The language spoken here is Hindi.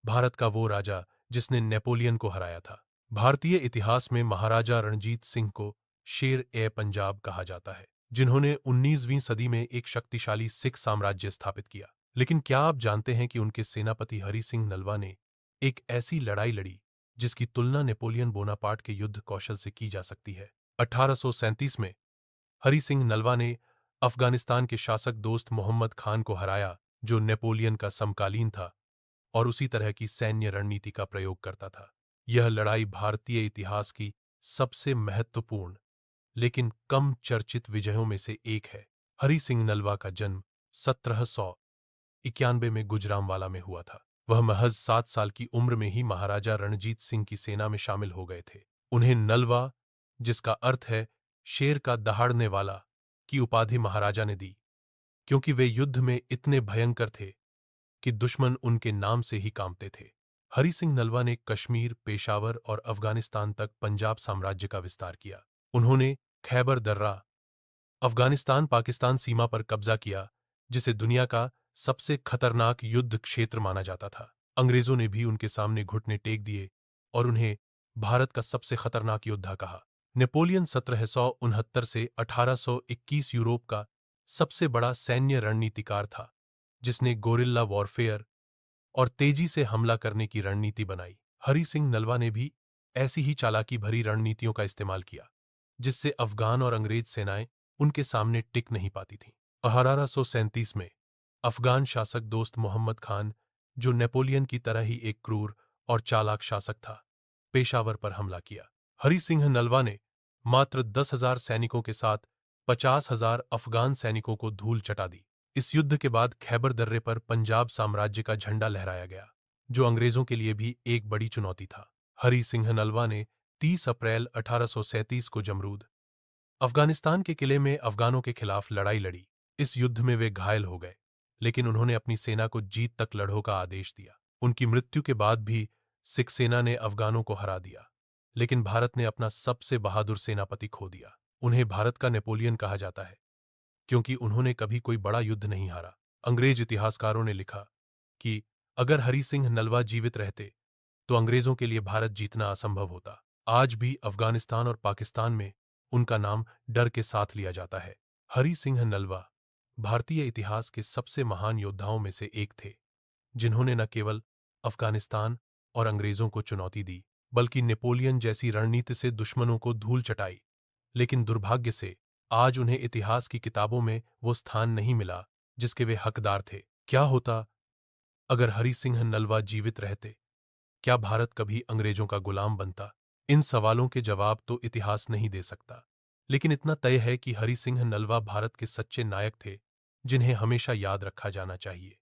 भारत का वो राजा जिसने नेपोलियन को हराया था। भारतीय इतिहास में महाराजा रणजीत सिंह को शेर ए पंजाब कहा जाता है, जिन्होंने 19वीं सदी में एक शक्तिशाली सिख साम्राज्य स्थापित किया। लेकिन क्या आप जानते हैं कि उनके सेनापति हरि सिंह नलवा ने एक ऐसी लड़ाई लड़ी जिसकी तुलना नेपोलियन बोनापार्ट के युद्ध कौशल से की जा सकती है। 1837 में हरि सिंह नलवा ने अफगानिस्तान के शासक दोस्त मोहम्मद खान को हराया, जो नेपोलियन का समकालीन था और उसी तरह की सैन्य रणनीति का प्रयोग करता था। यह लड़ाई भारतीय इतिहास की सबसे महत्वपूर्ण लेकिन कम चर्चित विजयों में से एक है। हरि सिंह नलवा का जन्म 1791 में गुजरांवाला में हुआ था। वह महज 7 साल की उम्र में ही महाराजा रणजीत सिंह की सेना में शामिल हो गए थे। उन्हें नलवा, जिसका अर्थ है शेर का दहाड़ने वाला, की उपाधि महाराजा ने दी, क्योंकि वे युद्ध में इतने भयंकर थे कि दुश्मन उनके नाम से ही कांपते थे। हरि सिंह नलवा ने कश्मीर, पेशावर और अफगानिस्तान तक पंजाब साम्राज्य का विस्तार किया। उन्होंने खैबर दर्रा, अफगानिस्तान पाकिस्तान सीमा पर कब्जा किया, जिसे दुनिया का सबसे खतरनाक युद्ध क्षेत्र माना जाता था। अंग्रेजों ने भी उनके सामने घुटने टेक दिए और उन्हें भारत का सबसे खतरनाक योद्धा कहा। नेपोलियन 1769 से 1821 यूरोप का सबसे बड़ा सैन्य रणनीतिकार था, जिसने गोरिल्ला वॉरफेयर और तेजी से हमला करने की रणनीति बनाई। हरि सिंह नलवा ने भी ऐसी ही चालाकी भरी रणनीतियों का इस्तेमाल किया, जिससे अफगान और अंग्रेज सेनाएं उनके सामने टिक नहीं पाती थीं। 1837 में अफगान शासक दोस्त मोहम्मद खान, जो नेपोलियन की तरह ही एक क्रूर और चालाक शासक था, पेशावर पर हमला किया। हरि सिंह नलवा ने मात्र 10,000 सैनिकों के साथ 50,000 अफगान सैनिकों को धूल चटा दी। इस युद्ध के बाद खैबर दर्रे पर पंजाब साम्राज्य का झंडा लहराया गया, जो अंग्रेजों के लिए भी एक बड़ी चुनौती था। हरि सिंह नलवा ने 30 अप्रैल 1837 को जमरूद, अफगानिस्तान के किले में अफगानों के खिलाफ लड़ाई लड़ी। इस युद्ध में वे घायल हो गए, लेकिन उन्होंने अपनी सेना को जीत तक लड़ो का आदेश दिया। उनकी मृत्यु के बाद भी सिख सेना ने अफगानों को हरा दिया, लेकिन भारत ने अपना सबसे बहादुर सेनापति खो दिया। उन्हें भारत का नेपोलियन कहा जाता है, क्योंकि उन्होंने कभी कोई बड़ा युद्ध नहीं हारा। अंग्रेज इतिहासकारों ने लिखा कि अगर हरि सिंह नलवा जीवित रहते तो अंग्रेजों के लिए भारत जीतना असंभव होता। आज भी अफगानिस्तान और पाकिस्तान में उनका नाम डर के साथ लिया जाता है। हरि सिंह नलवा भारतीय इतिहास के सबसे महान योद्धाओं में से एक थे, जिन्होंने न केवल अफगानिस्तान और अंग्रेजों को चुनौती दी, बल्कि नेपोलियन जैसी रणनीति से दुश्मनों को धूल चटाई। लेकिन दुर्भाग्य से आज उन्हें इतिहास की किताबों में वो स्थान नहीं मिला जिसके वे हकदार थे। क्या होता अगर हरि सिंह नलवा जीवित रहते? क्या भारत कभी अंग्रेजों का गुलाम बनता? इन सवालों के जवाब तो इतिहास नहीं दे सकता, लेकिन इतना तय है कि हरि सिंह नलवा भारत के सच्चे नायक थे, जिन्हें हमेशा याद रखा जाना चाहिए।